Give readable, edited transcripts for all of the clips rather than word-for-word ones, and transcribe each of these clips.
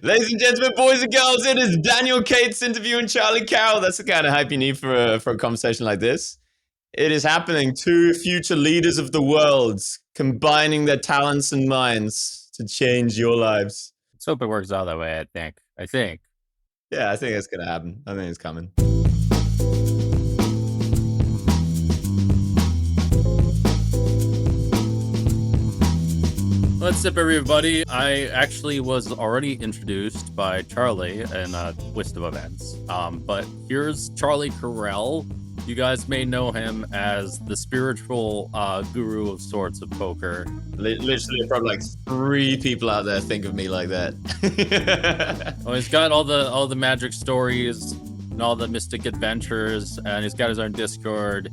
Ladies and gentlemen, boys and girls, it is Daniel Cates interviewing Charlie Carrel. That's the kind of hype you need for a conversation like this. It is happening. Two future leaders of the world combining their talents and minds to change your lives. Let's hope it works out that way. I think. Yeah, I think it's going to happen. I think it's coming. What's up, everybody? I actually was already introduced by Charlie in a list of events. But here's Charlie Carrel. You guys may know him as the spiritual guru of sorts of poker. Literally, probably like 3 people out there think of me like that. Well, he's got all the magic stories and all the mystic adventures, and he's got his own Discord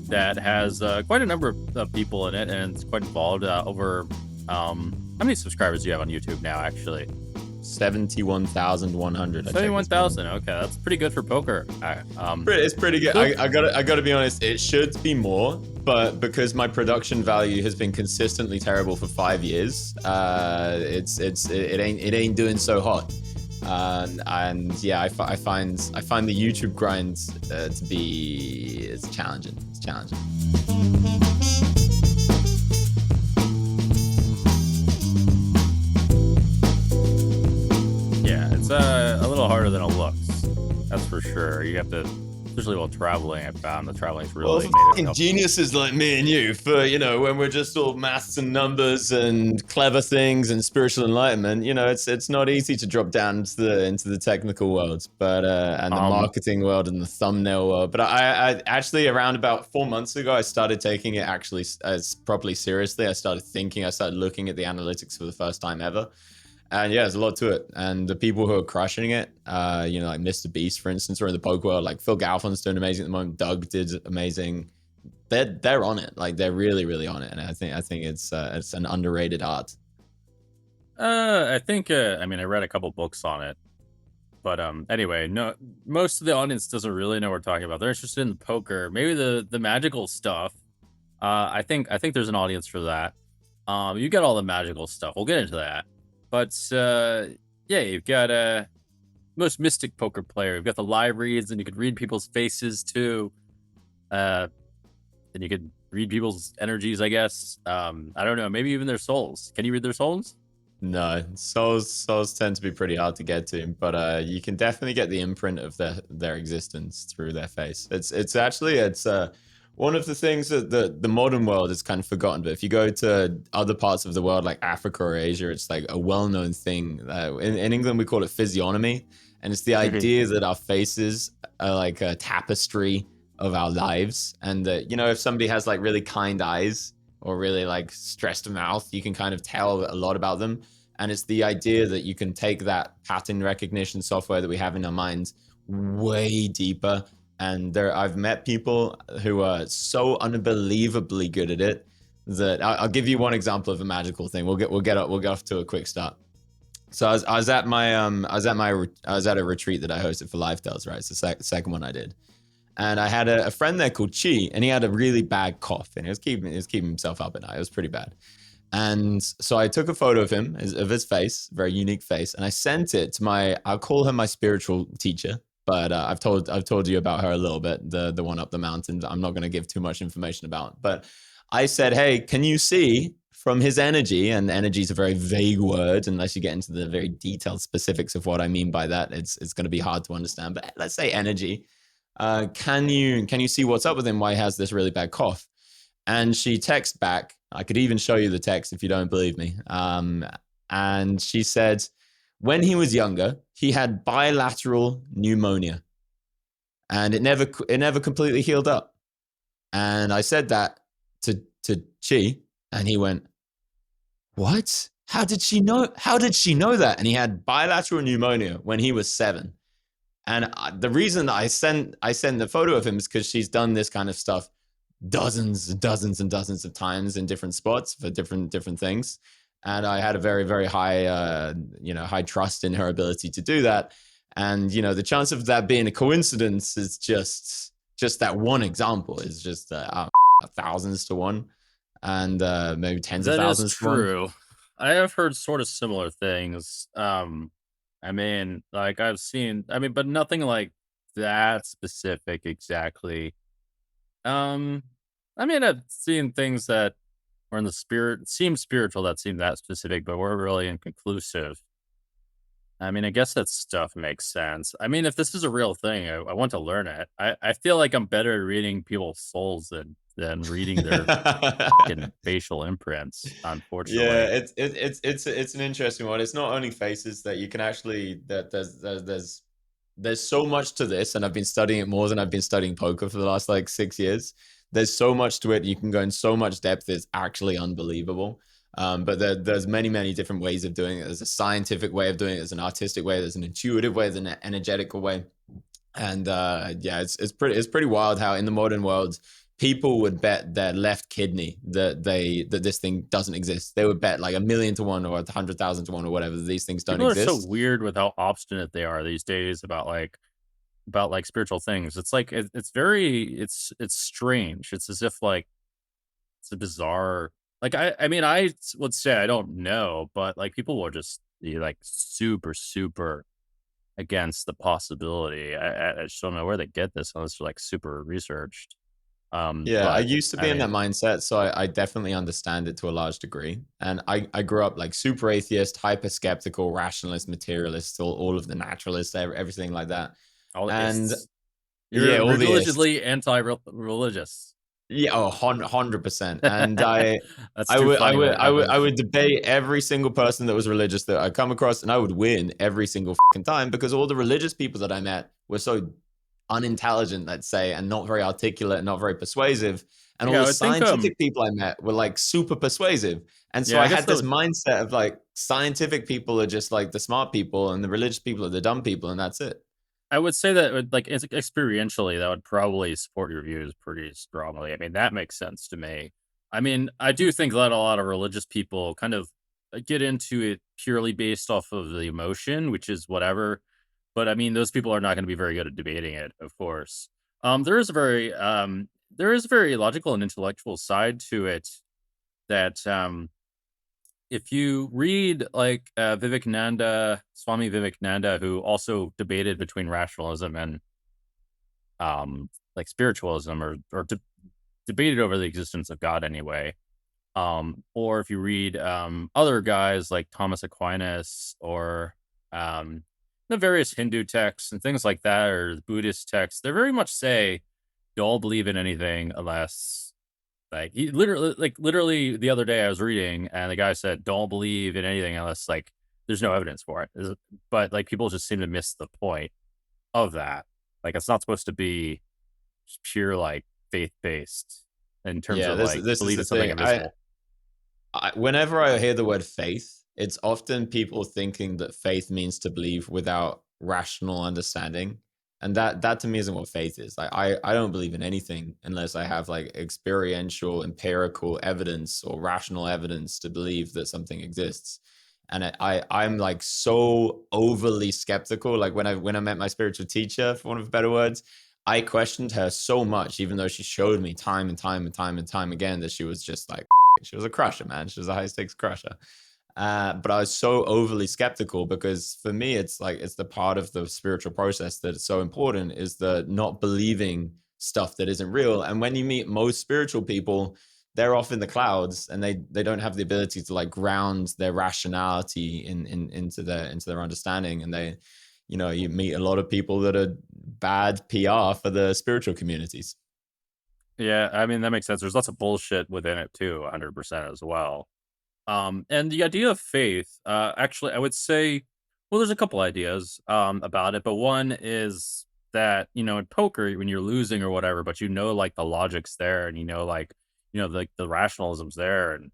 that has quite a number of people in it, and it's quite involved. How many subscribers do you have on YouTube now, actually? 71,100. 71,000. Okay, that's pretty good for poker. It's pretty good. I gotta be honest. It should be more, but because my production value has been consistently terrible for 5 years, it ain't doing so hot. And yeah, I find the YouTube grind to be it's challenging. It's challenging. A little harder than it looks. That's for sure. You have to, especially while traveling. I found the traveling's really made it. Geniuses like me and you, for when we're just all maths and numbers and clever things and spiritual enlightenment. It's not easy to drop down into the technical world, but and the marketing world and the thumbnail world. But I actually around about 4 months ago, I started taking it actually as properly seriously. I started looking at the analytics for the first time ever. And yeah, there's a lot to it. And the people who are crushing it, like Mr. Beast, for instance, or in the poker world, like Phil Galfon's doing amazing at the moment. Doug did amazing. They're on it. Like they're really, really on it. And I think it's an underrated art. I think I read a couple books on it, but anyway, no, most of the audience doesn't really know what we're talking about. They're interested in the poker, maybe the magical stuff. I think there's an audience for that. You got all the magical stuff. We'll get into that. But yeah, you've got most mystic poker player. You've got the live reads, and you could read people's faces too. And you could read people's energies, I guess. I don't know, maybe even their souls. Can you read their souls? No, souls tend to be pretty hard to get to, but you can definitely get the imprint of their existence through their face. It's one of the things that the modern world has kind of forgotten. But if you go to other parts of the world like Africa or Asia, it's like a well-known thing. In England, we call it physiognomy. And it's the idea that our faces are like a tapestry of our lives. And that, if somebody has like really kind eyes or really like stressed mouth, you can kind of tell a lot about them. And it's the idea that you can take that pattern recognition software that we have in our minds way deeper. And I've met people who are so unbelievably good at it that I'll give you one example of a magical thing. We'll get off to a quick start. So I was at a retreat that I hosted for Lifestyles, right? It's the second one I did, and I had a friend there called Chi, and he had a really bad cough, and he was keeping himself up at night. It was pretty bad. And so I took a photo of him, of his face, very unique face, and I sent it to I'll call her my spiritual teacher. But I've told you about her a little bit, the one up the mountain. I'm not going to give too much information about. But I said, hey, can you see from his energy? And energy is a very vague word unless you get into the very detailed specifics of what I mean by that. It's going to be hard to understand. But let's say energy. Can you see what's up with him? Why he has this really bad cough? And she texted back. I could even show you the text if you don't believe me. And she said, when he was younger, he had bilateral pneumonia, and it never completely healed up. And I said that to Chi, and he went, "What? How did she know? How did she know that?" And he had bilateral pneumonia when he was 7. And the reason I sent the photo of him is because she's done this kind of stuff dozens and dozens of times in different spots for different things. And I had a very, very high, high trust in her ability to do that. And, the chance of that being a coincidence is just that one example is just thousands to one, and maybe tens of thousands to one. That is true. I have heard sort of similar things. I mean, like I've seen, I mean, but nothing like that specific exactly. Um, I mean, I've seen things that were in the spirit, seem spiritual that seem that specific, but were really inconclusive. I mean, I guess that stuff makes sense. I mean, if this is a real thing, I want to learn it. I feel like I'm better at reading people's souls than reading their fucking facial imprints, Yeah, unfortunately. it's an interesting one. It's not only faces that you can actually that there's so much to this, and I've been studying it more than I've been studying poker for the last like 6 years. There's so much to it. You can go in so much depth. It's actually unbelievable. But there's many different ways of doing it. There's a scientific way of doing it. There's an artistic way. There's an intuitive way. There's an energetical way. And yeah, it's pretty wild how in the modern world people would bet their left kidney that this thing doesn't exist. They would bet like 1,000,000 to 1 or 100,000 to 1 or whatever, these things don't People are so exist. weird with how obstinate they are these days about like spiritual things. It's like it's very it's strange. It's as if like it's a bizarre like I mean would say I don't know, but like people will just be like super against the possibility. I just don't know where they get this unless they're like super researched. Yeah, I But used to I be in that mean, mindset, so I definitely understand it to a large degree. And I grew up like super atheist, hyper skeptical, rationalist, materialist, all of the naturalists, everything like that. all the And ists. yeah, You're all the ists. religiously anti-religious. Yeah, oh, 100%. And That's too funny when it I happens. would debate every single person that was religious that I come across, and I would win every single fucking time because all the religious people that I met were so unintelligent, let's say, and not very articulate and not very persuasive. And all Yeah, I the would think scientific people I met were like super persuasive. And so yeah, I I guess had that this would mindset of like scientific people are just like the smart people, and the religious people are the dumb people, and that's it. I would say that would like experientially, that would probably support your views pretty strongly. I mean, that makes sense to me. I mean, I do think that a lot of religious people kind of get into it purely based off of the emotion, which is whatever. But I mean, those people are not going to be very good at debating it, of course. There is a very logical and intellectual side to it that if you read like Vivekananda, Swami Vivekananda, who also debated between rationalism and like spiritualism or debated over the existence of God anyway. Or if you read other guys like Thomas Aquinas or the various Hindu texts and things like that, or the Buddhist texts, they very much say don't believe in anything unless like he literally the other day I was reading and the guy said don't believe in anything unless like there's no evidence for it. But like people just seem to miss the point of that. Like it's not supposed to be just pure like faith based in terms Yeah, of like this is believe the in something thing. invisible. Whenever I hear the word faith, it's often people thinking that faith means to believe without rational understanding. And that to me isn't what faith is. Like I don't believe in anything unless I have like experiential, empirical evidence or rational evidence to believe that something exists. And I'm like so overly skeptical. Like when I met my spiritual teacher, for want of better words, I questioned her so much, even though she showed me time and time and time and time again that she was just like she was a crusher, man. She was a high stakes crusher. But I was so overly skeptical because for me, it's like it's the part of the spiritual process that is so important is the not believing stuff that isn't real. And when you meet most spiritual people, they're off in the clouds and they don't have the ability to like ground their rationality into their understanding. And they, you know, you meet a lot of people that are bad PR for the spiritual communities. Yeah, I mean that makes sense. There's lots of bullshit within it too, 100% as well. And the idea of faith, actually, I would say, well, there's a couple ideas about it, but one is that in poker when you're losing or whatever, but like the logic's there, and like like the rationalism's there, and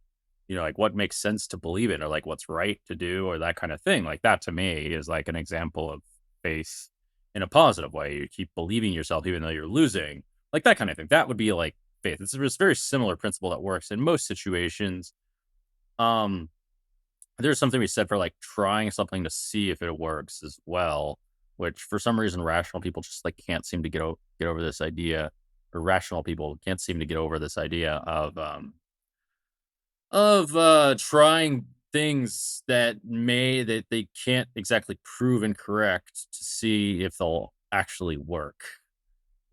like what makes sense to believe in, or like what's right to do, or that kind of thing. Like that to me is like an example of faith in a positive way. You keep believing yourself even though you're losing, like that kind of thing. That would be like faith. It's a very similar principle that works in most situations. um, there's something we said for, like, trying something to see if it works as well, which for some reason rational people just, like, can't seem to get over this idea, or rational people can't seem to get over this idea of trying things that they can't exactly prove incorrect to see if they'll actually work.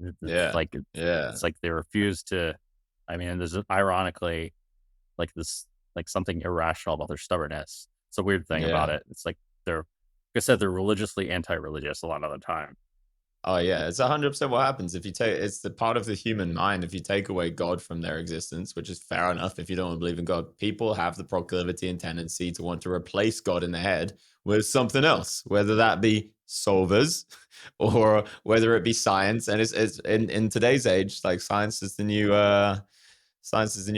It's Yeah. like Yeah. it's like they refuse to. I mean, there's ironically like this like something irrational about their stubbornness. It's a weird thing about Yeah. it. It's like they're like I said, they're religiously anti-religious a lot of the time. Oh yeah, it's 100% what happens if you take it's the part of the human mind. If you take away God from their existence, which is fair enough if you don't believe in God, people have the proclivity and tendency to want to replace God in their head with something else, whether that be solvers or whether it be science. And it's in today's age, like science is the new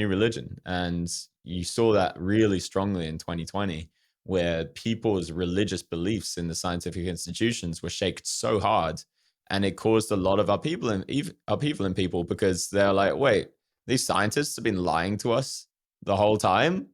religion. And you saw that really strongly in 2020, where people's religious beliefs in the scientific institutions were shaken so hard. And it caused a lot of our people in people because they're like, wait, these scientists have been lying to us the whole time.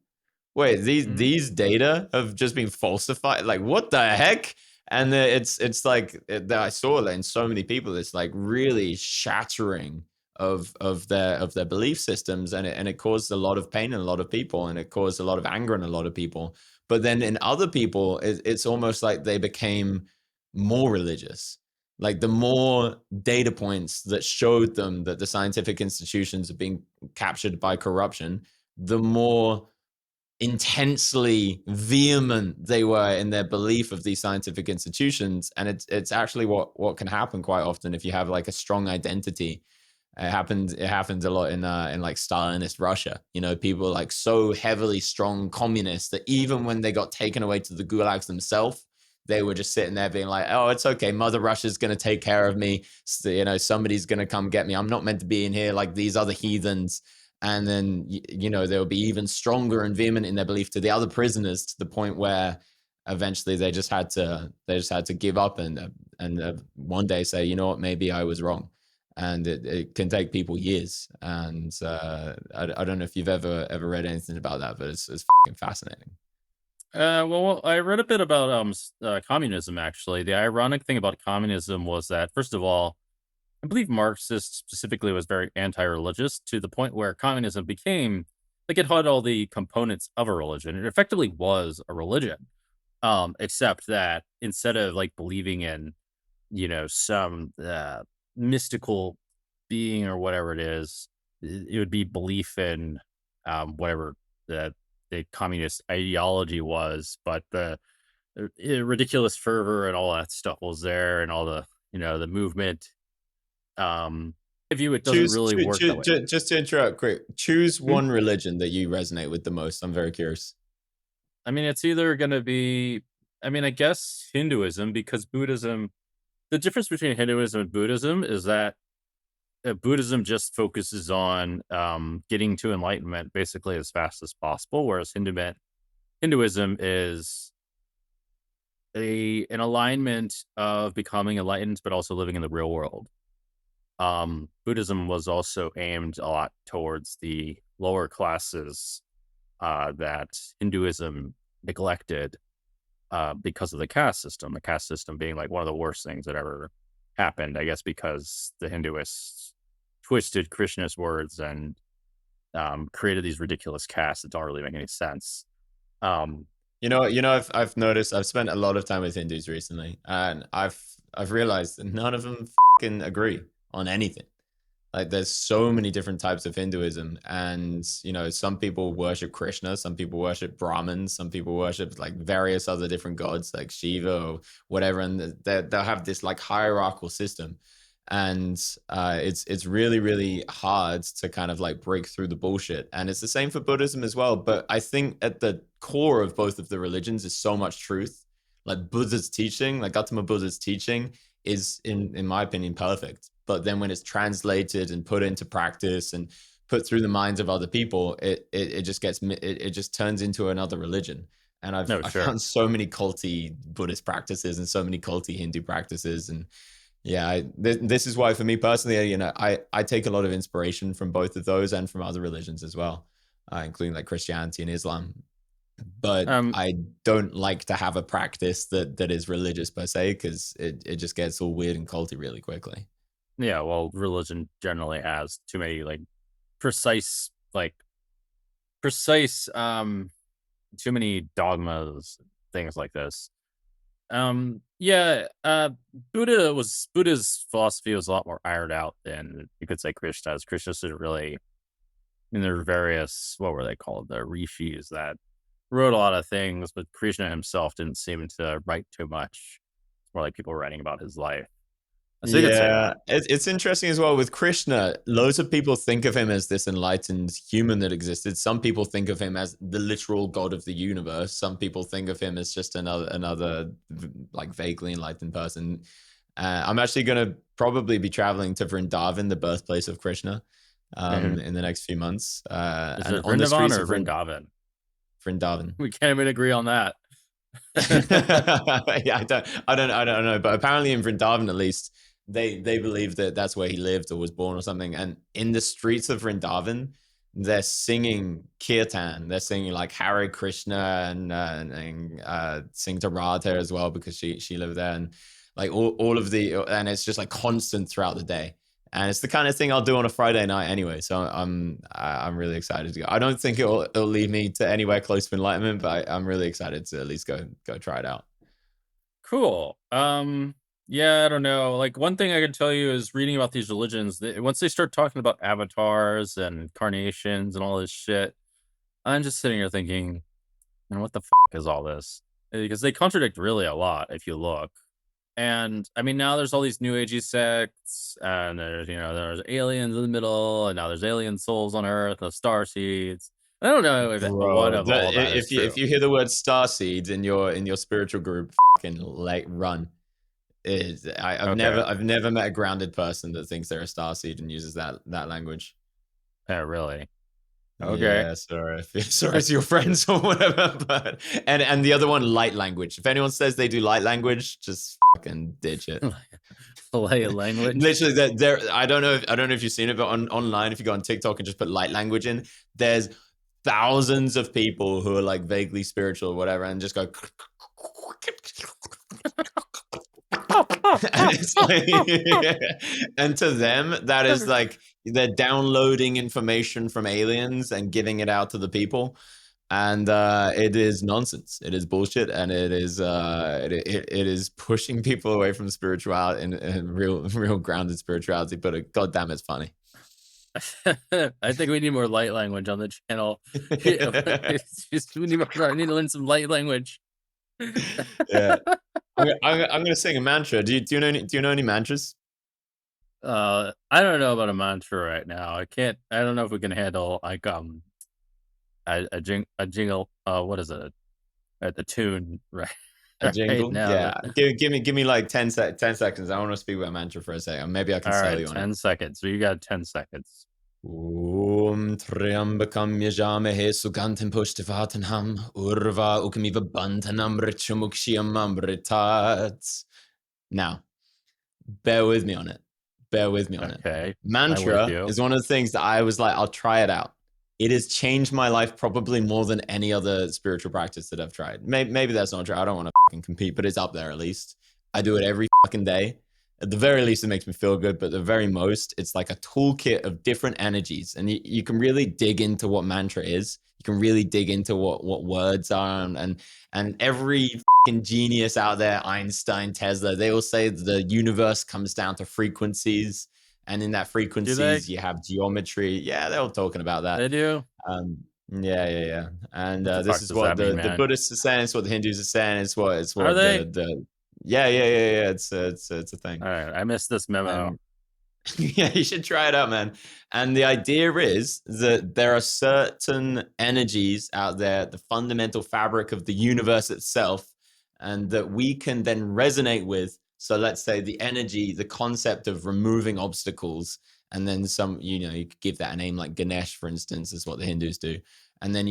Wait, Mhm. these data have just been falsified. Like, what the heck? And it's like that I saw that in so many people. It's like really shattering of their belief systems, and it caused a lot of pain in a lot of people, and it caused a lot of anger in a lot of people. But then in other people, it's almost like they became more religious. Like the more data points that showed them that the scientific institutions are being captured by corruption, the more intensely vehement they were in their belief of these scientific institutions. And it's actually what can happen quite often if you have like a strong identity. It happened a lot in like Stalinist Russia. You know, people like so heavily strong communists that even when they got taken away to the gulags themselves, they were just sitting there being like, oh, it's okay, Mother Russia's going to take care of me. So, you know, somebody's going to come get me. I'm not meant to be in here like these other heathens. And then you know, they'll be even stronger and vehement in their belief to the other prisoners, to the point where eventually they just had to give up and one day say, you know what, maybe I was wrong. And it can take people years. And I don't know if you've ever read anything about that, but it's fucking fascinating. Well, I read a bit about communism. Actually, the ironic thing about communism was that, first of all, I believe Marxist specifically was very anti-religious to the point where communism became like it had all the components of a religion. It effectively was a religion, except that instead of like believing in some mystical being or whatever it is, it would be belief in whatever the communist ideology was, but the ridiculous fervor and all that stuff was there, and all the the movement. Um, if you it doesn't really work that way. Just to interrupt quick, choose Hmm? one religion that you resonate with the most. I'm very curious. I mean, it's either going to be, I mean, I guess Hinduism, because Buddhism. The difference between Hinduism and Buddhism is that Buddhism just focuses on getting to enlightenment basically as fast as possible, whereas Hinduism is a an alignment of becoming enlightened, but also living in the real world. Buddhism was also aimed a lot towards the lower classes that Hinduism neglected because of the caste system. The caste system being like one of the worst things that ever happened, I guess, because the Hinduists twisted Krishna's words and created these ridiculous castes that don't really make any sense. Um, I've noticed. I've spent a lot of time with Hindus recently, and I've realized that none of them fucking agree on anything. Like, there's so many different types of Hinduism, and some people worship Krishna, some people worship Brahmins, some people worship like various other different gods, like Shiva or whatever, and they'll have this like hierarchical system. And it's really really hard to kind of like break through the bullshit. And it's the same for Buddhism as well. But I think at the core of both of the religions is so much truth. Like Buddha's teaching, like Gautama Buddha's teaching, is in my opinion perfect. But then when it's translated and put into practice and put through the minds of other people, it just it just turns into another religion. And no, I sure. found so many culty Buddhist practices and so many culty Hindu practices. And yeah, this is why for me personally, I take a lot of inspiration from both of those and from other religions as well, including like Christianity and Islam. But Um, I don't like to have a practice that is religious per se, because it just gets all weird and culty really quickly. yeah, well, religion generally has too many like precise, like precise too many dogmas, things like this. Yeah, Buddha's philosophy was a lot more ironed out than you could say Krishna's. Krishna's didn't really, I mean, there were various, what were they called? The rishis that wrote a lot of things, but Krishna himself didn't seem to write too much. It's more like people writing about his life. So you could say Yeah, that. it's interesting as well with Krishna. Loads of people think of him as this enlightened human that existed. Some people think of him as the literal god of the universe. Some people think of him as just another like vaguely enlightened person. I'm actually going to probably be traveling to Vrindavan, the birthplace of Krishna, Mhm. in the next few months. Is And it on the Vrindavan streets or of Vrindavan? Vrindavan. We can't even agree on that. Yeah, I don't know. But apparently in Vrindavan, at least, they believe that that's where he lived or was born or something. And in the streets of Vrindavan, they're singing kirtan. They're singing like Hare Krishna and sing to Radha as well because she lived there and like all of the and it's just like constant throughout the day. And it's the kind of thing I'll do on a Friday night anyway. So I'm really excited to go. I don't think it'll lead me to anywhere close to enlightenment, but I'm really excited to at least go try it out. Cool. Yeah, I don't know. Like one thing I can tell you is reading about these religions, once they start talking about avatars and incarnations and all this shit, I'm just sitting here thinking, and what the fuck is all this? Because they contradict really a lot if you look. And I mean, now there's all these new agey sects, and there's aliens in the middle, and now there's alien souls on Earth, the star seeds. I don't know if one Bro, of all that is if true. you hear the word star seeds in your spiritual group, fucking like run. Okay. I've never met a grounded person that thinks they're a star seed and uses that language. Yeah, really. Okay. Yeah, sorry. Sorry to your friends or whatever. But and the other one, light language. If anyone says they do light language, just fucking ditch it. Filet language. Literally, there. I don't know if you've seen it, but online, if you go on TikTok and just put light language in, there's thousands of people who are like vaguely spiritual or whatever, and just go. And it's like, and to them, that is like they're downloading information from aliens and giving it out to the people. And it is nonsense. It is bullshit, and it is pushing people away from spirituality and real grounded spirituality. But God damn, it's funny. I think we need more light language on the channel. We need more, I need to learn some light language. Yeah, I'm gonna sing a mantra. Do you know any mantras? I don't know about a mantra right now. I don't know if we can handle like a jingle. What is it? The tune right A right jingle? now. Yeah. Give me like 10 seconds. I want to speak about mantra for a second. Maybe I can All sell right, you on it. 10 seconds. So you got 10 seconds. Om Triambakam Yajamahe Sugantim Pushtivatanham Urva Ukamiva Bantanam Richamukshiam Amritat. Now, bear with me on it. Bear with me on it. Okay, I'm with Mantra you. is one of the things that I was like, I'll try it out. It has changed my life probably more than any other spiritual practice that I've tried. Maybe that's not true. I don't want to fucking compete, but it's up there at least. I do it every fucking day. At the very least, it makes me feel good, but at the very most, it's like a toolkit of different energies. And you can really dig into what mantra is. You can really dig into what words are. And every fucking genius out there, Einstein, Tesla, they all say the universe comes down to frequencies, and in that Do they? frequencies you have geometry. Yeah, they're all talking about that. They do. um yeah. And What the this fuck is does what that mean, the man? Buddhists are saying, it's what the Hindus are saying, it's Are what they? the yeah, it's a thing. All right, I missed this memo. And yeah, you should try it out, man. And the idea is that there are certain energies out there, the fundamental fabric of the universe itself, and that we can then resonate with. So let's say the energy, the concept of removing obstacles, and then some, you could give that a name like Ganesh, for instance, is what the Hindus do. And then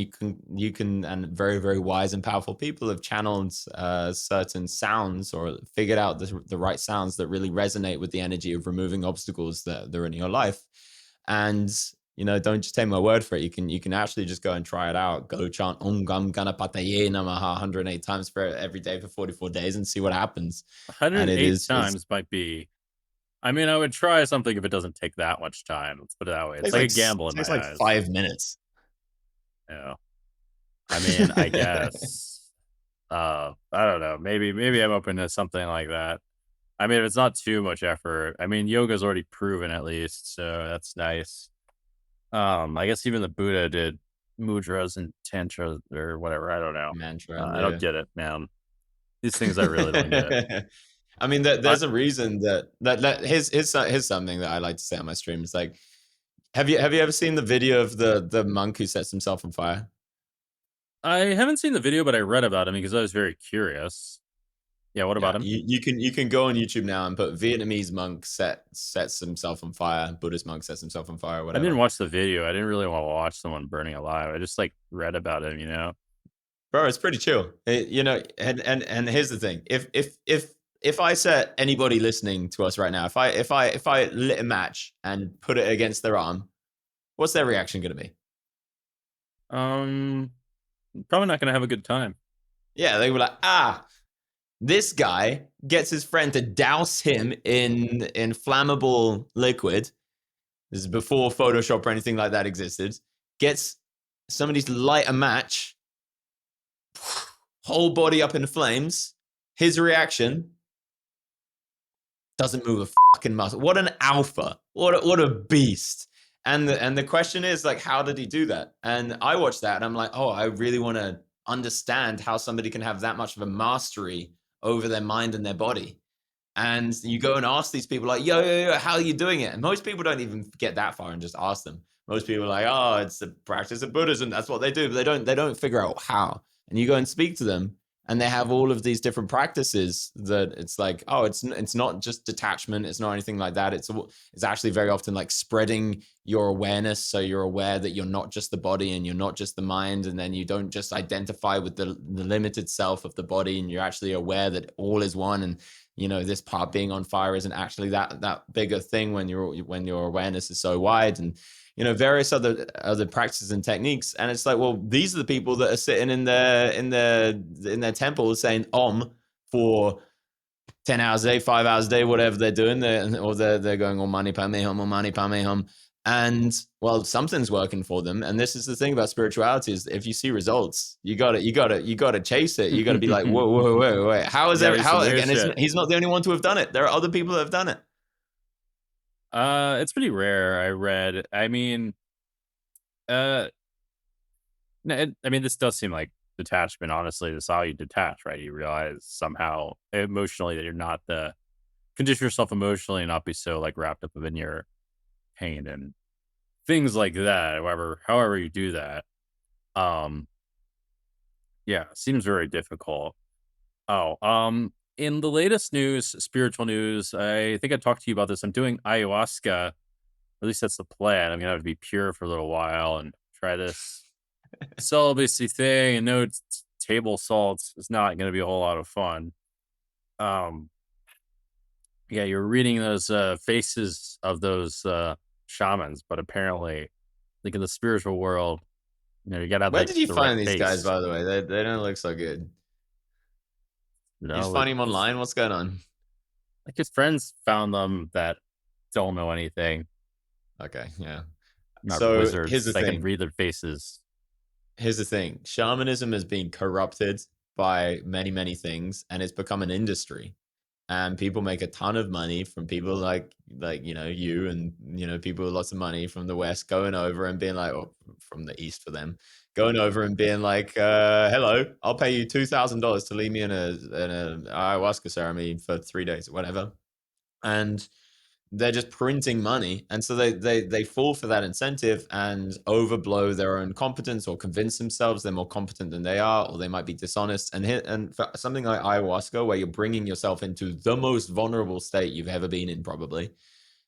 and very, very wise and powerful people have channeled certain sounds or figured out the right sounds that really resonate with the energy of removing obstacles that are in your life. And don't just take my word for it. You can actually just go and try it out. Go chant Om Gam Ganapataye Namaha 108 times for every day for 44 days and see what happens. And it 108 is it's times might be. I mean, I would try something if it doesn't take that much time. Let's put it that way. It's takes like like a gamble in takes my like eyes. 5 minutes. Yeah. I mean, I guess. I don't know. Maybe I'm open to something like that. I mean, if it's not too much effort. I mean, yoga's already proven at least, so that's nice. I guess even the Buddha did mudras and tantra or whatever. I don't know. Mantra, I don't yeah. get it, man. These things I really don't get. I mean, I there's a reason that here's something that I like to say on my stream. It's like, have you ever seen the video of the monk who sets himself on fire? I haven't seen the video, but I read about him because I was very curious. Yeah, what Yeah, about him? you can go on YouTube now and put Vietnamese monk sets himself on fire, Buddhist monk sets himself on fire, I didn't whatever. watch the video. I didn't really want to watch someone burning alive. I just like read about him, you know? Bro, it's pretty chill. And here's the thing: if I set anybody listening to us right now, if I lit a match and put it against their arm, what's their reaction going to be? Um, Probably not gonna have a good time. Yeah, they were like, this guy gets his friend to douse him in flammable liquid. This is before Photoshop or anything like that existed. Gets somebody to light a match, whole body up in flames. His reaction doesn't move a fucking muscle. What an alpha! What a beast! And the question is like, how did he do that? And I watched that and I'm like, oh, I really want to understand how somebody can have that much of a mastery over their mind and their body. And you go and ask these people like, yo, how are you doing it? And most people don't even get that far and just ask them. Most people are like, oh, it's the practice of Buddhism. That's what they do. But they don't figure out how. And you go and speak to them and they have all of these different practices that it's like, oh, it's not just detachment. It's not anything like that. It's actually very often like spreading your awareness. So you're aware that you're not just the body and you're not just the mind. And then you don't just identify with the limited self of the body. And you're actually aware that all is one. And this part being on fire isn't actually that big a thing when your awareness is so wide, and various other practices and techniques. And it's like, well, these are the people that are sitting in their temple saying om for 10 hours a day, 5 hours a day, whatever they're doing, they're going on mani padme hum, on mani padme hum. And well, something's working for them. And this is the thing about spirituality: is if you see results, you gotta chase it. You gotta be like, whoa, whoa, whoa, wait. How is Gotta there? do some How weird again? shit. He's not the only one to have done it. There are other people that have done it. It's pretty rare. I read. I mean, uh, I mean, this does seem like detachment. Honestly, this is how you detach, right? You realize somehow emotionally that you're not the condition yourself emotionally and not be so like wrapped up in your pain and things like that. However you do that, um, yeah, seems very difficult. Oh, in the latest news, spiritual news, I think I talked to you about this. I'm doing ayahuasca. At least that's the plan. I'm gonna have to be pure for a little while and try this celibacy thing. And no table salts. It's not gonna be a whole lot of fun. Um, yeah, you're reading those faces of those shamans, but apparently, like in the spiritual world, you gotta have Where like did you the right find these guys, face. by the way? They don't look so good. You just No, find him online? What's going on? like his friends found them that don't know anything. Okay, yeah. Not So here's wizards the that can thing. read their faces. Shamanism has been corrupted by many, many things, and it's become an industry. And people make a ton of money from people like you and people with lots of money from the West going over and being like, or from the East for them, going over and being like, hello, I'll pay you $2,000 to leave me in a ayahuasca ceremony for 3 days or whatever. And they're just printing money, and so they fall for that incentive and overblow their own competence, or convince themselves they're more competent than they are, or they might be dishonest. And for something like ayahuasca, where you're bringing yourself into the most vulnerable state you've ever been in, probably,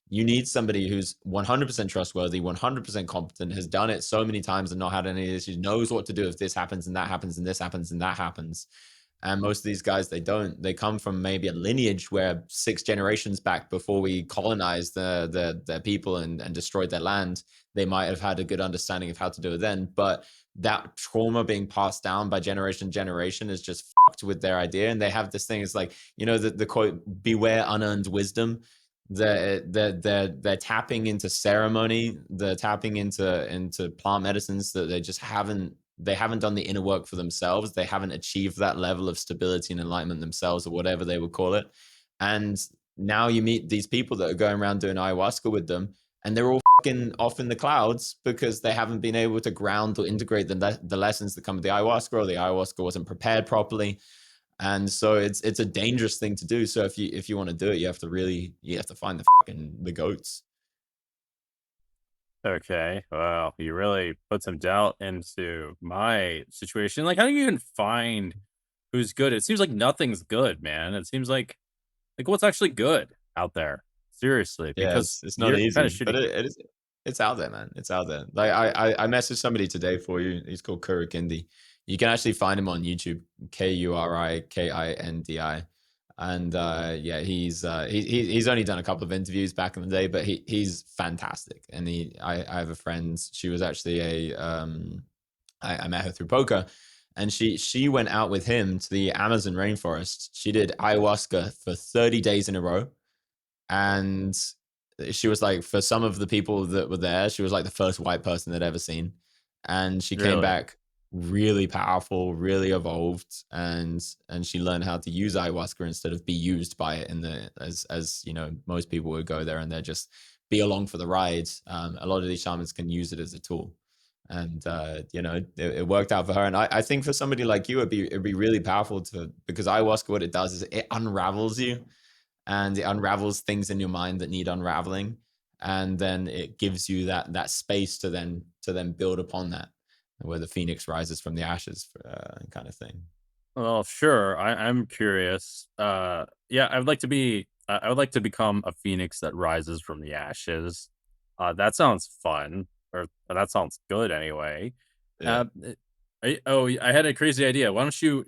you need somebody who's 100% trustworthy, 100% competent, has done it so many times and not had any issues, knows what to do if this happens and that happens and this happens and that happens. And most of these guys, they don't. They come from maybe a lineage where 6 generations back, before we colonized their people and destroyed their land, they might have had a good understanding of how to do it then. But that trauma being passed down by generation to generation is just fucked with their idea. And they have this thing. It's like, the quote, beware unearned wisdom. They're tapping into ceremony. They're tapping into plant medicines that they just haven't they haven't done the inner work for themselves. They haven't achieved that level of stability and enlightenment themselves, or whatever they would call it. And now you meet these people that are going around doing ayahuasca with them, and they're all fucking off in the clouds because they haven't been able to ground or integrate the lessons that come with the ayahuasca, or the ayahuasca wasn't prepared properly. And so it's a dangerous thing to do. So if you want to do it, you have to find the goats. Okay. Well, you really put some doubt into my situation. Like, how do you even find who's good? It seems like nothing's good, man. It seems like what's actually good out there? Seriously, Yeah, because it's not you're kind of easy, but shitty. it's out there, man. It's out there. Like I messaged somebody today for you. He's called Kurikindi. You can actually find him on YouTube, Kurikindi. And yeah, he's only done a couple of interviews back in the day, but he's fantastic. And I have a friend. She was actually I met her through poker, and she went out with him to the Amazon rainforest. She did ayahuasca for 30 days in a row, and she was like, for some of the people that were there, she was like the first white person they'd ever seen. And she came Really? back really powerful, really evolved, and she learned how to use ayahuasca instead of be used by it in the as you know, most people would go there and they're just be along for the ride. A lot of these shamans can use it as a tool. And you know, it worked out for her. And I think for somebody like you, it'd be really powerful to, because ayahuasca, what it does is it unravels you, and it unravels things in your mind that need unraveling, and then it gives you that space to then build upon that, where the phoenix rises from the ashes, kind of thing. Well, sure. I'm curious. Yeah, I would like to be. I would like to become a phoenix that rises from the ashes. That sounds fun, or that sounds good anyway. Yeah, Uh, I had a crazy idea. Why don't you?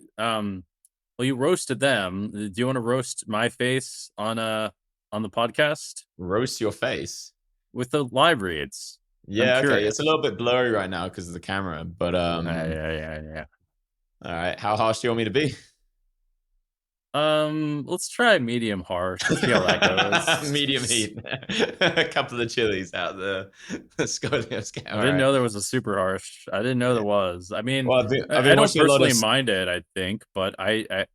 Well, you roasted them. Do you want to roast my face on the podcast roast your face. with the live reads? I'm Yeah, okay, it's a curious. little bit blurry right now because of the camera, but Yeah. all right, how harsh do you want me to be? Let's try medium harsh. Let's see how that goes. Medium heat. A couple of chilies out the scoliosis. I All didn't right. know there was a super harsh. I didn't know there was. I mean, Well, I've I been don't watching a lot of personally mind it, I think, but I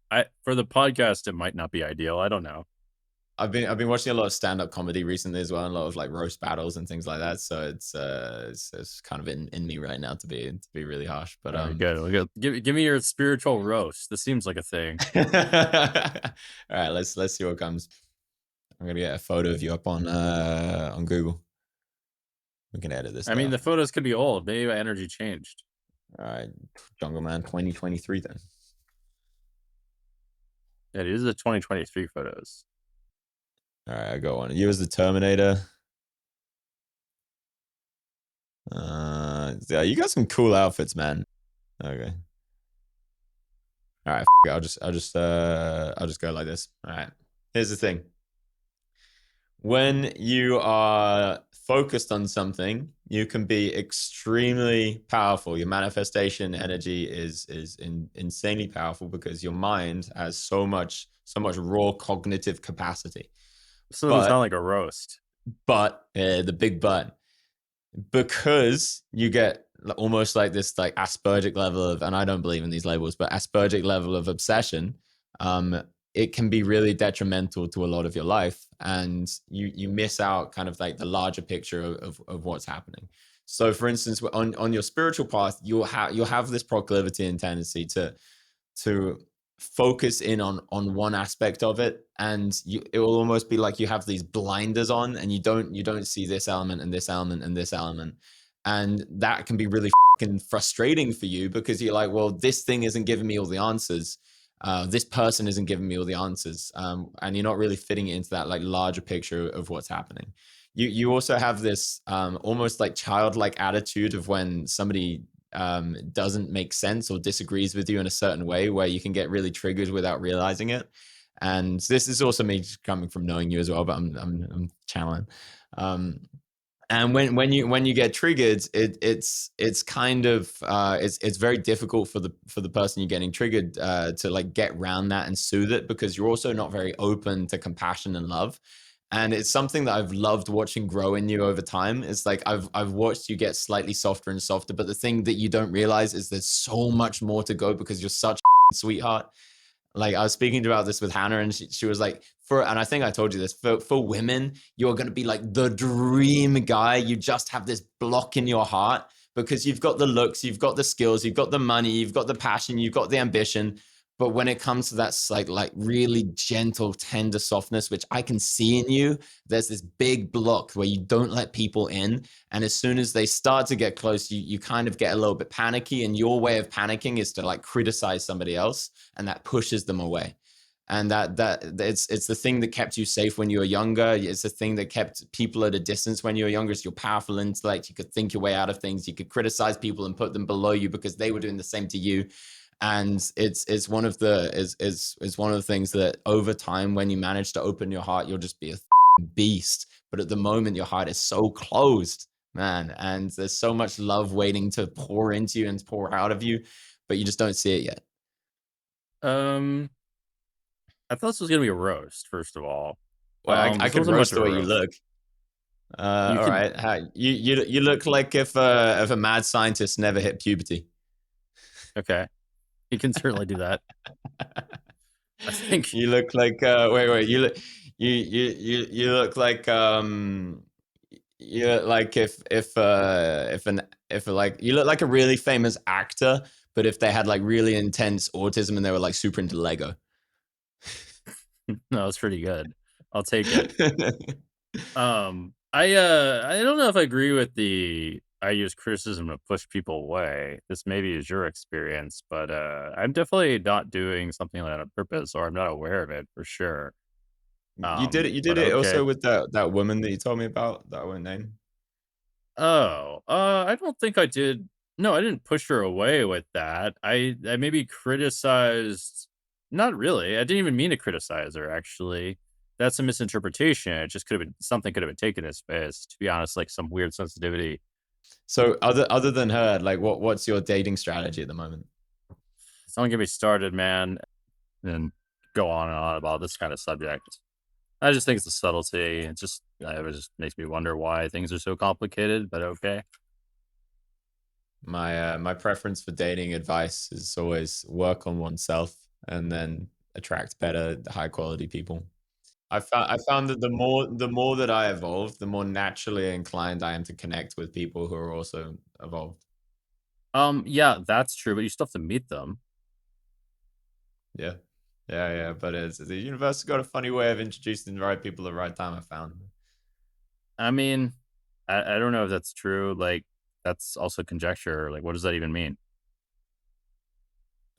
for the podcast, it might not be ideal. I don't know. I've been watching a lot of stand up comedy recently as well, and a lot of like roast battles and things like that. So it's kind of in me right now to be really harsh. But All right, good. We go. Give me your spiritual roast. This seems like a thing. all right, let's see what comes. I'm gonna get a photo of you up on Google. We can edit this I mean, though. the photos could be old. Maybe my energy changed. All right, Jungleman 2023 then. Yeah, these are the 2023 photos. All right, I got one. You as the Terminator. Yeah, you got some cool outfits, man. Okay. All right, I'll just go like this. All right. Here's the thing. When you are focused on something, you can be extremely powerful. Your manifestation energy is insanely powerful because your mind has so much raw cognitive capacity. This doesn't sound But like a roast. the big but, because you get almost like this like aspergic level of, and I don't believe in these labels, but aspergic level of obsession, um it can be really detrimental to a lot of your life, and you miss out kind of like the larger picture of what's happening. So for instance, on your spiritual path, you'll have this proclivity and tendency to focus in on one aspect of it, and it will almost be like you have these blinders on, and you don't see this element and this element and this element, and that can be really frustrating for you because you're like, well, this thing isn't giving me all the answers, this person isn't giving me all the answers, and you're not really fitting it into that like larger picture of what's happening. You also have this almost like childlike attitude of when somebody doesn't make sense or disagrees with you in a certain way, where you can get really triggered without realizing it. And this is also me coming from knowing you as well, but I'm channeling. Um, and when you get triggered, it's kind of it's very difficult for the person you're getting triggered to like get around that and soothe it, because you're also not very open to compassion and love. And it's something that I've loved watching grow in you over time. It's like I've watched you get slightly softer and softer, but the thing that you don't realize is there's so much more to go because you're such a sweetheart. Like I was speaking about this with Hannah, and she was like, and I think I told you this, for women, you're going to be like the dream guy. You just have this block in your heart because you've got the looks, you've got the skills, you've got the money, you've got the passion, you've got the ambition. But when it comes to that like really gentle, tender softness, which I can see in you, there's this big block where you don't let people in. And as soon as they start to get close, you kind of get a little bit panicky. And your way of panicking is to like criticize somebody else, and that pushes them away. And that it's the thing that kept you safe when you were younger. It's the thing that kept people at a distance when you were younger. It's your powerful intellect. You could think your way out of things. You could criticize people and put them below you because they were doing the same to you. And it's one of the is one of the things that over time, when you manage to open your heart, you'll just be a beast. But at the moment, your heart is so closed, man, and there's so much love waiting to pour into you and pour out of you, but you just don't see it yet. Um, I thought this was gonna be a roast, first of all. Well, I This could wasn't much roast of the a way you roast. look. You All can right. You look like if a mad scientist never hit puberty. okay. You can certainly do that. I think You look like wait, you look like you look like if like you look like a really famous actor, but if they had like really intense autism and they were like super into Lego. no, it's pretty good. I'll take it. I don't know if I agree with the I use criticism to push people away. This maybe is your experience, but I'm definitely not doing something like that on purpose, or I'm not aware of it for sure. You did But it okay. also with that woman that you told me about, that I won't name. Oh, I don't think I did. No, I didn't push her away with that. I maybe criticized. Not really. I didn't even mean to criticize her. Actually, that's a misinterpretation. It just could have been something. Could have been taken as space. To be honest, like some weird sensitivity. So other than her, like what's your dating strategy at the moment? Don't get me started, man. And go on and on about this kind of subject. I just think it's a subtlety. It just makes me wonder why things are so complicated. But okay. My preference for dating advice is always work on oneself and then attract better, high quality people. I found that the more that I evolve, the more naturally inclined I am to connect with people who are also evolved. Yeah, that's true. But you still have to meet them. Yeah. Yeah. But it's the universe has got a funny way of introducing the right people at the right time, I found. I mean, I don't know if that's true. Like, that's also conjecture. Like, what does that even mean?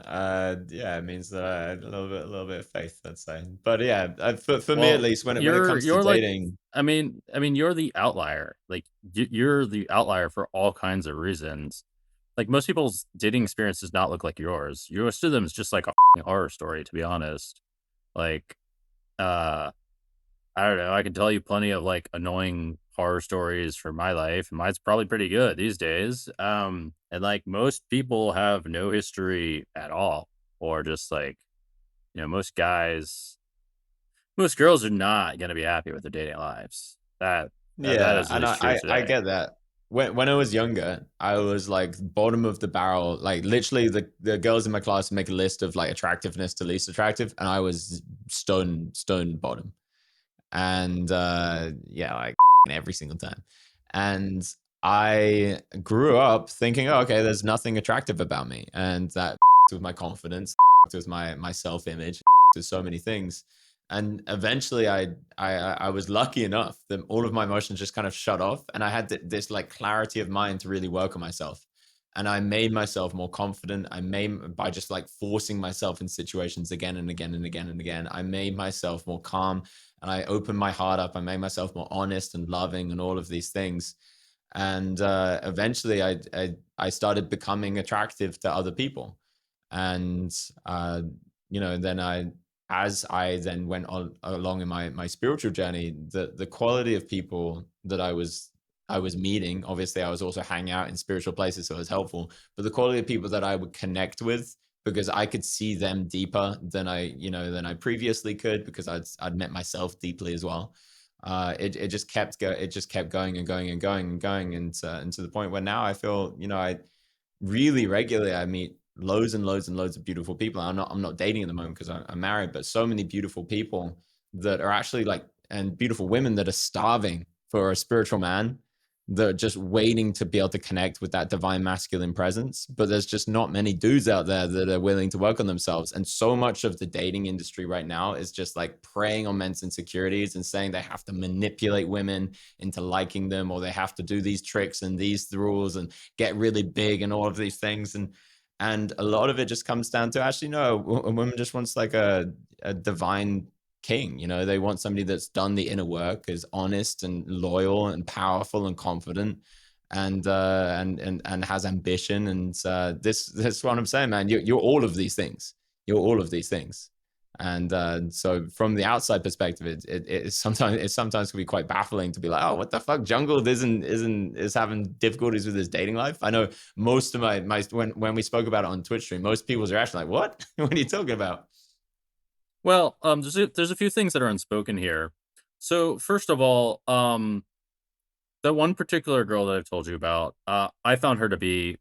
Yeah, it means that I had a little bit of faith, let's say. But yeah, for me at Well, least, when it comes to you're like, dating, I mean, you're the outlier. Like, you're the outlier for all kinds of reasons. Like, most people's dating experience does not look like yours. Yours to them is just like a horror story, to be honest. Like, uh, I don't know. I can tell you plenty of like annoying horror stories from my life, and mine's probably pretty good these days. And like most people have no history at all, or just like most girls are not gonna be happy with their dating lives. That yeah, and is true I today. get that. When I was younger, I was like bottom of the barrel. Like literally, the girls in my class would make a list of like attractiveness to least attractive, and I was stone bottom. And yeah, like every single time. And I grew up thinking, oh, okay, there's nothing attractive about me, and that with my confidence, with my self image, with so many things. And eventually, I was lucky enough that all of my emotions just kind of shut off, and I had this like clarity of mind to really work on myself. And I made myself more confident. I made by just like forcing myself in situations again and again and again and again. I made myself more calm, and I opened my heart up. I made myself more honest and loving and all of these things. And eventually, I started becoming attractive to other people. And then as I then went on along in my spiritual journey, the quality of people that I was meeting, obviously I was also hanging out in spiritual places, so it was helpful. But the quality of people that I would connect with, because I could see them deeper than I previously could, because I'd met myself deeply as well. it just it just kept going and going and going and going, and to the point where now I feel, I really regularly I meet loads and loads and loads of beautiful people. I'm not dating at the moment because I'm married, but so many beautiful people that are actually like, and beautiful women that are starving for a spiritual man, that are just waiting to be able to connect with that divine masculine presence. But there's just not many dudes out there that are willing to work on themselves. And so much of the dating industry right now is just like preying on men's insecurities and saying they have to manipulate women into liking them, or they have to do these tricks and these rules and get really big and all of these things. And a lot of it just comes down to, actually, no, a woman just wants like a divine king. They want somebody that's done the inner work, is honest and loyal and powerful and confident, and has ambition. And this what I'm saying, man. You're all of these things. You're all of these things. And so from the outside perspective, it sometimes can be quite baffling to be like, oh, what the fuck, Jungle is having difficulties with his dating life. I know most of my when we spoke about it on Twitch stream, most people's reaction like, what? What are you talking about? Well, there's a few things that are unspoken here. So first of all, the one particular girl that I've told you about, I found her to be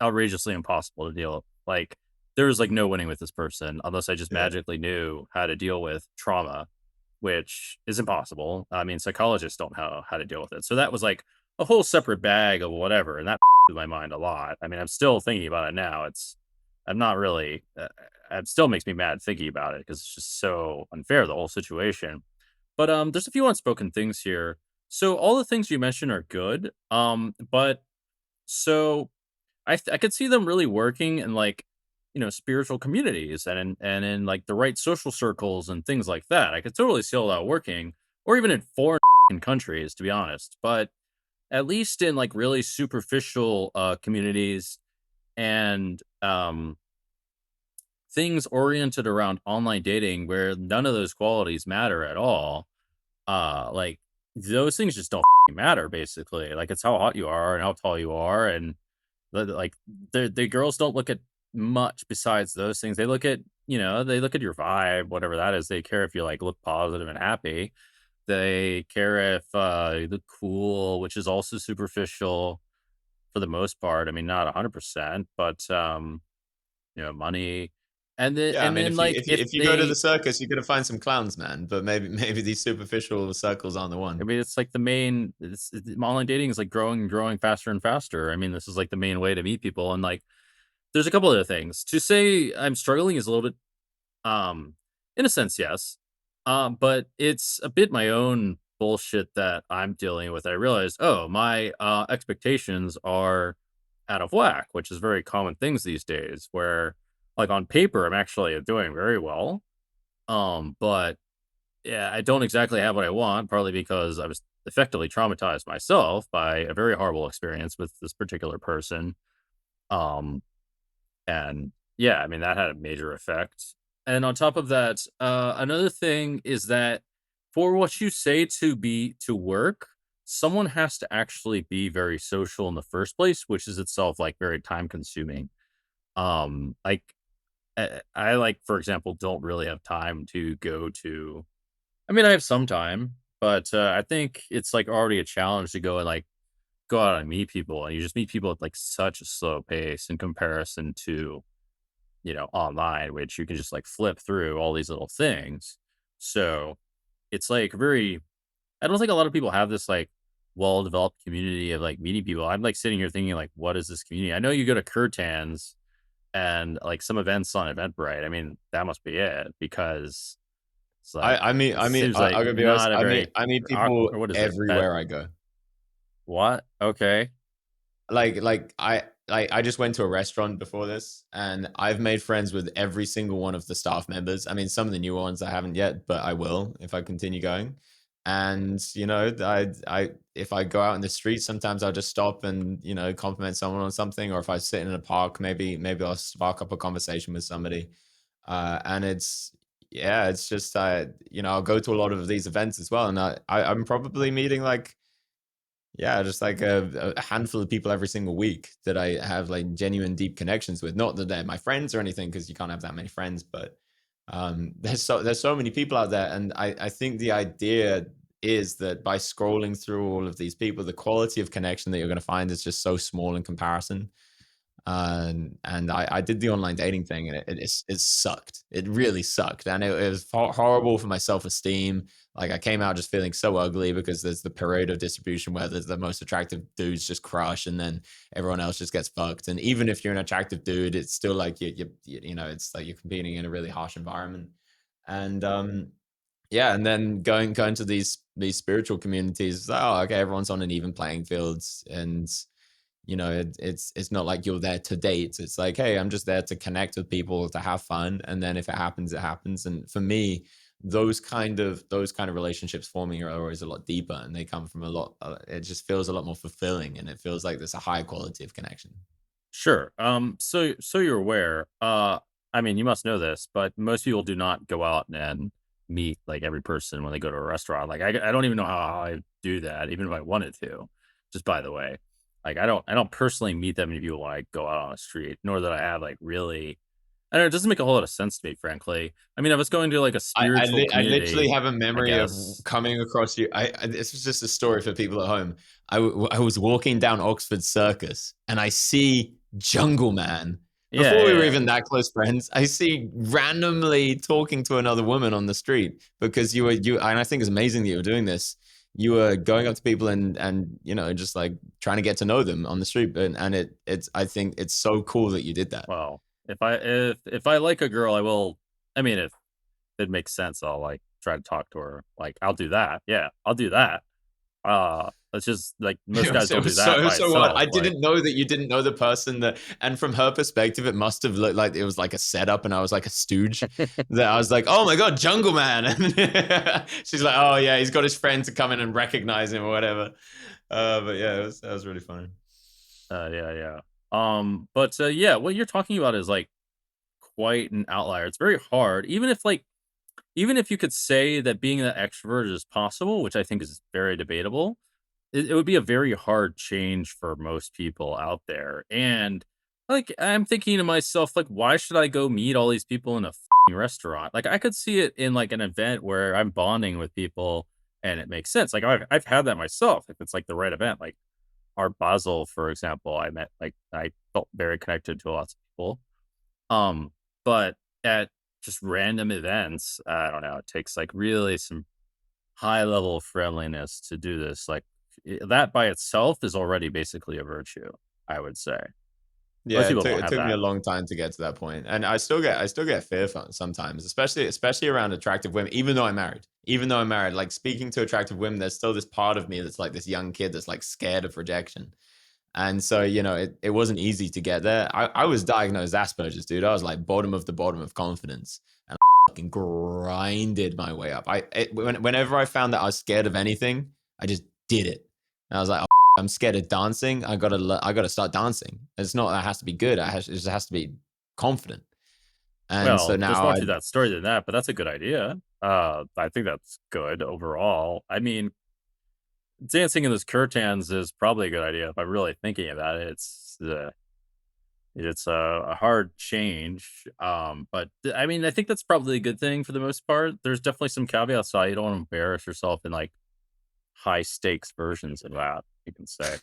outrageously impossible to deal with. Like, there was like no winning with this person unless I just Yeah. magically knew how to deal with trauma, which is impossible. I mean, psychologists don't know how to deal with it. So that was like a whole separate bag of whatever, and that with my mind a lot. I mean, I'm still thinking about it now. I'm not really. It still makes me mad thinking about it because it's just so unfair, the whole situation. But there's a few unspoken things here. So all the things you mentioned are good. But so I could see them really working in like, spiritual communities and in like the right social circles and things like that. I could totally see all that working, or even in foreign countries, to be honest. But at least in like really superficial communities and things oriented around online dating where none of those qualities matter at all, like those things just don't matter basically. Like it's how hot you are and how tall you are, and like the girls don't look at much besides those things. They look at, they look at your vibe, whatever that is. They care if you like look positive and happy. They care if you look cool, which is also superficial for the most part. I mean, not 100%, but money. And then Yeah, I and mean, then if you like if you if if you go to the they circus, you're gonna find some clowns, man. But maybe these superficial circles aren't the I one. mean, it's like the main online dating is like growing and growing faster and faster. I mean, this is like the main way to meet people. And like there's a couple other things. To say I'm struggling is a little bit um in a sense, yes. But it's a bit my own bullshit that I'm dealing with. I realized, oh, my expectations are out of whack, which is very common things these days where like on paper I'm actually doing very well. But yeah, I don't exactly have what I want, partly because I was effectively traumatized myself by a very horrible experience with this particular person. Um, and yeah, I mean, that had a major effect. And on top of that, another thing is that for what you say to work, someone has to actually be very social in the first place, which is itself like very time consuming. Like I like, for example, don't really have time to go to I mean, I have some time, but, I think it's, like, already a challenge to go and, like, go out and meet people, and you just meet people at, like, such a slow pace in comparison to, online, which you can just, like, flip through all these little things. So, it's, like, very I don't think a lot of people have this, like, well-developed community of, like, meeting people. I'm, like, sitting here thinking, like, "What is this community?" I know you go to Curtans and, like, some events on Eventbrite. I mean, that must be it because it's like it seems like I'm gonna be honest. not a very I meet awk people or what is it? Pet everywhere I go. what? Okay. I just went to a restaurant before this, and I've made friends with every single one of the staff members. I mean, some of the new ones I haven't yet, but I will if I continue going. And I if I go out in the street, sometimes I'll just stop and compliment someone on something, or if I sit in a park, maybe I'll spark up a conversation with somebody. And it's just I'll go to a lot of these events as well, and I'm probably meeting like, yeah, just like a handful of people every single week that I have like genuine deep connections with. Not that they're my friends or anything, because you can't have that many friends, but there's so many people out there, and I think the idea is that by scrolling through all of these people, the quality of connection that you're going to find is just so small in comparison. And I did the online dating thing, and it sucked. It really sucked, and it was horrible for my self esteem. Like I came out just feeling so ugly because there's the parade of distribution where there's the most attractive dudes just crush, and then everyone else just gets fucked. And even if you're an attractive dude, it's still like you know, it's like you're competing in a really harsh environment. And yeah, and then going to these spiritual communities, it's like, oh, okay, everyone's on an even playing field, and you know, it's not like you're there to date. It's like, hey, I'm just there to connect with people, to have fun, and then if it happens, it happens. And for me, those kind of relationships forming are always a lot deeper, and they come from a lot. It just feels a lot more fulfilling, and it feels like there's a high quality of connection. Sure. So you're aware. I mean, you must know this, but most people do not go out and meet like every person when they go to a restaurant. Like I don't even know how I do that, even if I wanted to. Just by the way, like I don't personally meet that many people when I go out on the street, nor that I have like really. I don't know. It doesn't make a whole lot of sense to me, frankly. I mean, I was going to like a spiritual I literally community, have a I memory of guess. coming across you. This was just a story for people at home. I was walking down Oxford Circus, and I see Jungleman. Yeah, Before we yeah, were yeah. even that close friends, I see randomly talking to another woman on the street because and I think it's amazing that you were doing this. You were going up to people and you know, just like trying to get to know them on the street, and it's I think it's so cool that you did that. Well, if I like a girl, I will. I mean, if it makes sense, I'll like try to talk to her. Like, I'll do that. Yeah, I'll do that. It's just like most guys It don't do was that by so odd. itself. I Like, didn't know that you didn't know the person that, and from her perspective, it must have looked like it was like a setup, and I was like a stooge. That I was like, oh my god, Jungle Man, and she's like, oh yeah, he's got his friend to come in and recognize him or whatever. But yeah, that was really funny. yeah, yeah. But yeah, what you're talking about is like quite an outlier. It's very hard, even if you could say that being that extrovert is possible, which I think is very debatable. It would be a very hard change for most people out there, and, like, I'm thinking to myself, like, "Why should I go meet all these people in a restaurant?" Like, I could see it in, like, an event where I'm bonding with people, and it makes sense. Like, I've had that myself if it's, like, the right event. Like, Art Basel, for example, I felt very connected to lots of people. Um, but at just random events, I don't know, it takes, like, really some high level of friendliness to do this. Like that by itself is already basically a virtue, I would say. Most Yeah, people don't it have took me a that. long time to get to that point, and I still get fear from sometimes, especially around attractive women. Even though I'm married, like speaking to attractive women, there's still this part of me that's like this young kid that's like scared of rejection. And so, you know, it wasn't easy to get there. I was diagnosed Asperger's, dude. I was like bottom of the bottom of confidence, and I fucking grinded my way up. Whenever I found that I was scared of anything, I just did it. And I was like, oh, I'm scared of dancing. I gotta start dancing. It's not that it has to be good. It just has to be confident. And so Well, there's now more I to that story than that, but that's a good idea. I think that's good overall. I mean, dancing in those curtains is probably a good idea if I'm really thinking about it. It's a hard change, but I mean, I think that's probably a good thing for the most part. There's definitely some caveats. So you don't want to embarrass yourself in like high stakes versions of that. You can say.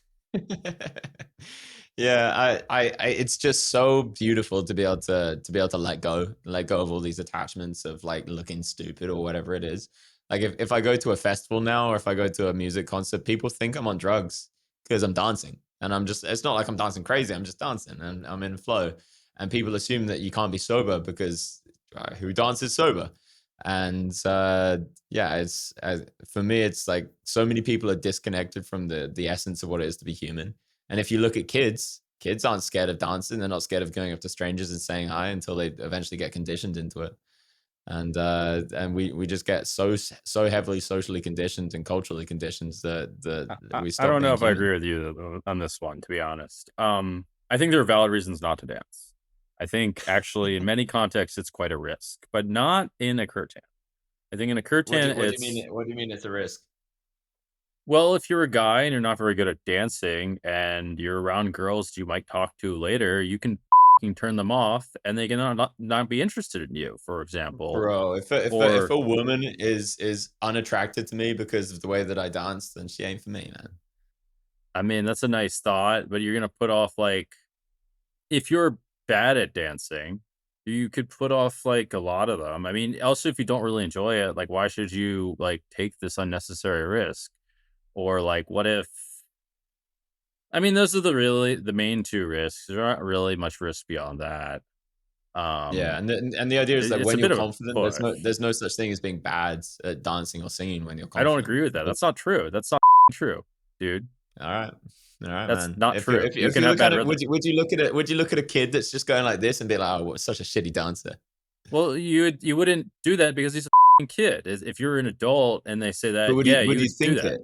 yeah, it's just so beautiful to be able to let go of all these attachments of like looking stupid or whatever it is. Like if I go to a festival now or if I go to a music concert, people think I'm on drugs because I'm dancing. And I'm just, it's not like I'm dancing crazy, I'm just dancing and I'm in flow. And people assume that you can't be sober because who dances sober? And yeah, it's for me, it's like so many people are disconnected from the essence of what it is to be human. And if you look at kids, kids aren't scared of dancing. They're not scared of going up to strangers and saying hi until they eventually get conditioned into it. And we just get so heavily socially conditioned and culturally conditioned that we I stop don't know being if I human. agree with you on this one, to be honest. I think there are valid reasons not to dance. I think actually in many contexts it's quite a risk, but not in a curtain. I think in a curtain What do you it's mean? What do you mean it's a risk? well, if you're a guy and you're not very good at dancing and you're around girls you might talk to later, you can fucking turn them off, and they can not be interested in you, for example. Bro, if Or a woman is unattracted to me because of the way that I dance, then she ain't for me, man. I mean, that's a nice thought, but you're gonna put off, like if you're bad at dancing, you could put off, like, a lot of them. I mean, also, if you don't really enjoy it, like, why should you, like, take this unnecessary risk? Or, like, what if I mean, those are the main 2 risks. There aren't really much risk beyond that. Yeah, Um, and the idea is that it's a when you're bit of a confident, push. there's no such thing as being bad at dancing or singing when you're I don't confident. agree with that. But That's not true. That's not true, dude. all right, That's man. not true. You If can you're the have kind bad of rhythm. would you look at it? Would you look at a kid that's just going like this and be like, oh, what such a shitty dancer? Well, you wouldn't do that because he's a kid. If you're an adult and they say But that, yeah, you would you would do think that. it?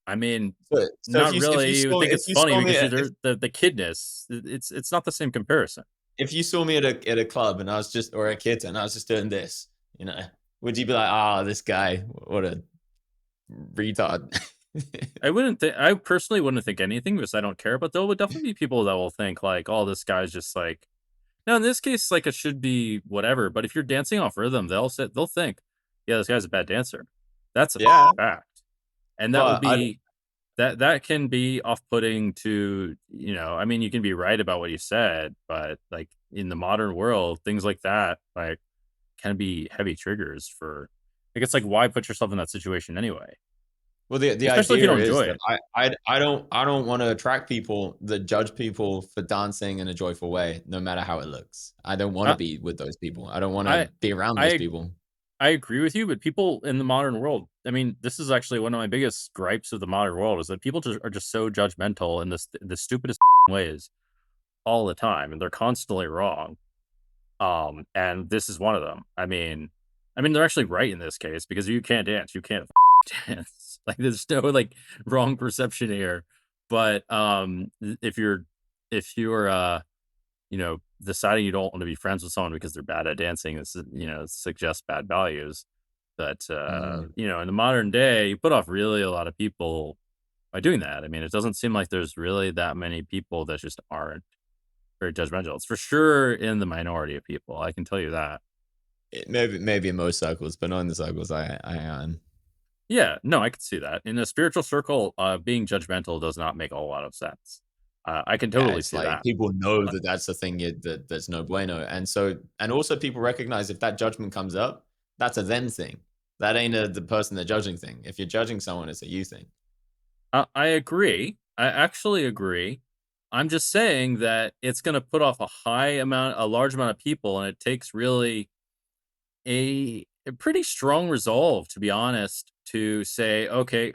I mean, So not if you really. You would saw think if it's you funny saw me because at, you're the kidness. It's not the same comparison. if you saw me at a club and I was just or a kid and I was just doing this, you know, would you be like, ah, oh, this guy, what a retard? I personally wouldn't think anything because I don't care, but there would definitely be people that will think like, "Oh, this guy's just like." Now, in this case, like it should be whatever. But if you're dancing off rhythm, they'll think, "Yeah, this guy's a bad dancer." That's a Yeah, fact, and that will but I be that can be off-putting to I mean, you can be right about what you said, but like in the modern world, things like that can be heavy triggers for. Like it's like why put yourself in that situation anyway, well, the especially if you idea don't is enjoy that it. I don't want to attract people that judge people for dancing in a joyful way, no matter how it looks. I don't want to I be with those people. I don't want to I be around those I people. I agree with you, but people in the modern world, I mean, this is actually one of my biggest gripes of the modern world is that people are just so judgmental in the stupidest ways all the time, and they're constantly wrong. And this is one of them. I mean, they're actually right in this case because you can't dance, you can't dance. Like, there's no like wrong perception here. But if you're deciding you don't want to be friends with someone because they're bad at dancing, this suggests bad values. But Mm. in the modern day, you put off really a lot of people by doing that. I mean, it doesn't seem like there's really that many people that just aren't very judgmental. It's for sure in the minority of people. I can tell you that. Maybe in most circles, but not in the circles I am. Yeah, no, I can see that. In a spiritual circle, being judgmental does not make a lot of sense. I can Yeah, totally it's see like that. people know But, that that's the thing that's no bueno, and also people recognize if that judgment comes up, that's a them thing. That ain't the person they're judging thing. If you're judging someone, it's a you thing. I agree. I actually agree. I'm just saying that it's going to put off a large amount of people, and it takes really a pretty strong resolve, to be honest, to say, okay,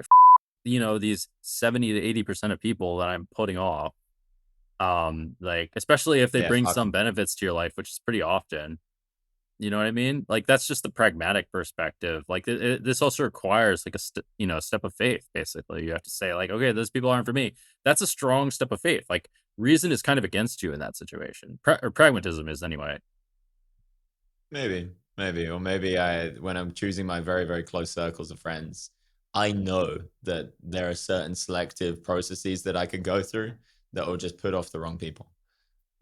these 70 to 80% of people that I'm putting off. Like especially if they Yeah, bring fuck some 'em. benefits to your life, which is pretty often. You know what I mean? Like that's just the pragmatic perspective. Like this also requires like a step of faith. Basically, you have to say like, okay, those people aren't for me. That's a strong step of faith. Like reason is kind of against you in that situation. Or pragmatism is anyway. Maybe, or maybe when I'm choosing my very, very close circles of friends, I know that there are certain selective processes that I could go through that will just put off the wrong people.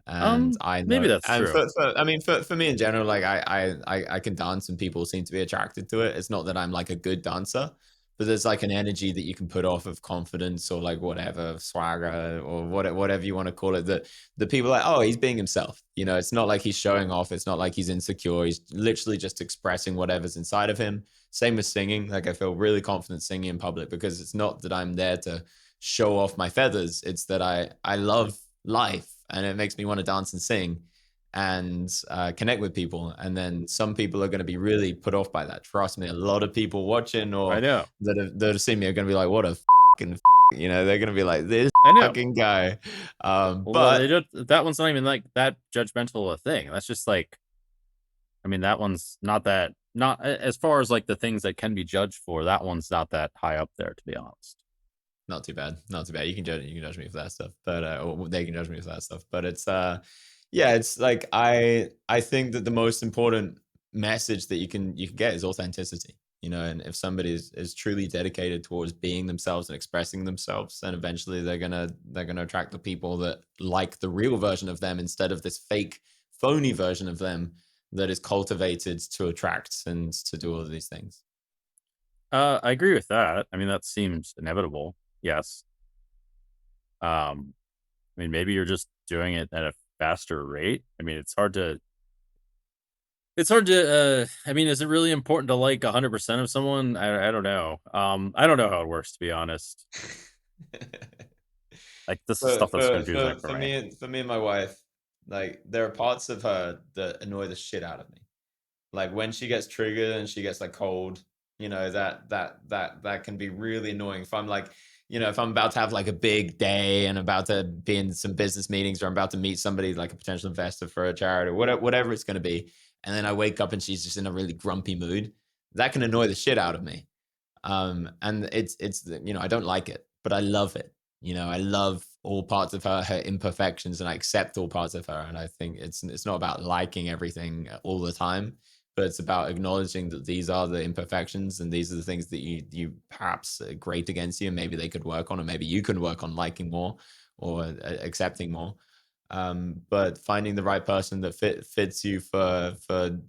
And I know, Maybe that's and true. I mean, for me in general, like I can dance and people seem to be attracted to it. It's not that I'm like a good dancer, but there's like an energy that you can put off of confidence or like whatever swagger or whatever you want to call it. That the people are like, oh, he's being himself. You know, it's not like he's showing off. It's not like he's insecure. He's literally just expressing whatever's inside of him. Same with singing. Like I feel really confident singing in public because it's not that I'm there to show off my feathers. It's that I love life and it makes me want to dance and sing and connect with people. And then some people are going to be really put off by that. Trust me, a lot of people watching I or know. that have seen me are going to be like, what a fucking, they're going to be like, this I know. fucking guy. Well, But that one's not even like that judgmental a thing. That's just like, I mean, that one's not as far as like the things that can be judged for. That one's not that high up there, to be honest. not too bad. Not too bad. You can judge me for that stuff, but or they can judge me for that stuff. But it's yeah, it's like I think that the most important message that you can get is authenticity. you know. And if somebody is truly dedicated towards being themselves and expressing themselves, then eventually they're gonna attract the people that like the real version of them instead of this fake, phony version of them that is cultivated to attract and to do all of these things. I agree with that. I mean, that seems inevitable. Yes. I mean, maybe you're just doing it at a faster rate. I mean, it's hard to, I mean, is it really important to like 100% of someone? I don't know. I don't know how it works, to be honest. Like, this is for stuff that's for confusing for for for me. me for me and my wife, like there are parts of her that annoy the shit out of me. Like when she gets triggered and she gets like cold, you know, that can be really annoying. If I'm like, you know, if I'm about to have like a big day and about to be in some business meetings or I'm about to meet somebody like a potential investor for a charity or whatever it's going to be, and then I wake up and she's just in a really grumpy mood, that can annoy the shit out of me. And it's you know, I don't like it, but I love it. You know, I love all parts of her, her imperfections, and I accept all parts of her. And I think it's not about liking everything all the time, but it's about acknowledging that these are the imperfections and these are the things that you perhaps grate against you, and maybe they could work on, or maybe you can work on liking more or accepting more. But finding the right person that fits you for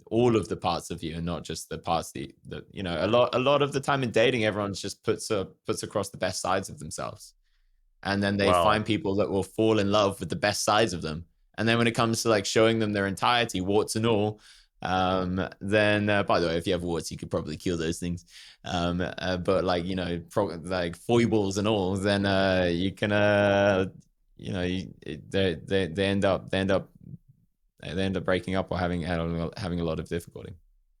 all of the parts of you and not just the parts that you know, a lot of the time in dating everyone's just puts across the best sides of themselves, and then they Well, find people that will fall in love with the best sides of them. And then when it comes to like showing them their entirety, warts and all, then by the way, if you have warts, you could probably cure those things. But like, you know, like foibles and all, then you can you know, they end up breaking up or having a lot of difficulty.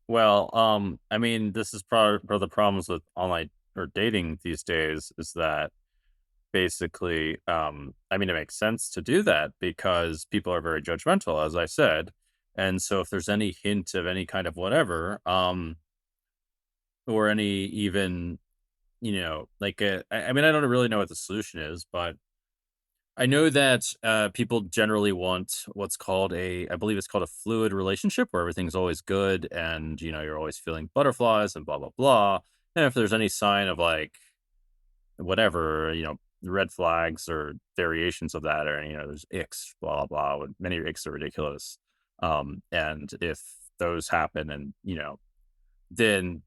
I mean, this is part of the problems with online or dating these days is that basically, I mean, it makes sense to do that because people are very judgmental, as I said. And so if there's any hint of any kind of whatever, or any even, like, I mean, I don't really know what the solution is, but I know that people generally want what's called I believe it's called a fluid relationship where everything's always good and, you're always feeling butterflies and blah, blah, blah. And if there's any sign of like whatever, red flags or variations of that, or, there's icks, blah, blah, blah. Many icks are ridiculous. And if those happen and, then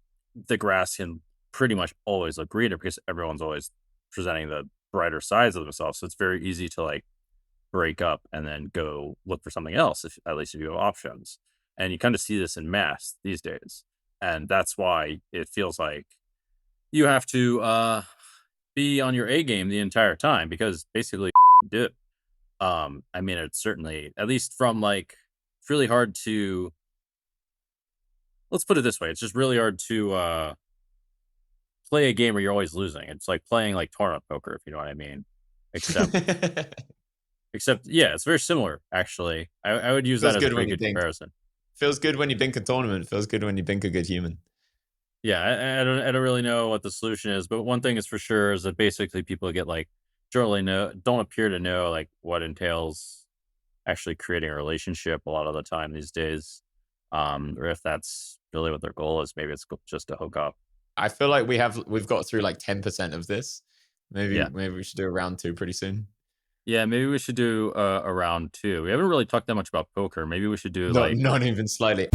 the grass can pretty much always look greener because everyone's always presenting the brighter sides of themselves. So it's very easy to like break up and then go look for something else, if at least if you have options. And you kind of see this in mass these days. And that's why it feels like you have to be on your A game the entire time because basically do. I mean, it's certainly at least from like it's really hard to let's put it this way. It's just really hard to play a game where you're always losing. It's like playing like tournament poker, if you know what I mean. Except yeah, it's very similar actually. I would use that Feels as a good pretty when you good bink. comparison. Feels good when you bink a tournament. Feels good when you bink a good human. Yeah, I don't really know what the solution is, but one thing is for sure is that basically people get like don't appear to know like what entails actually creating a relationship a lot of the time these days. Or if that's really what their goal is, maybe it's just to hook up. I feel like we've got through like 10% of this. Yeah. Maybe we should do a round two pretty soon. Yeah, maybe we should do a round two. We haven't really talked that much about poker. Maybe we should do Not like not even slightly.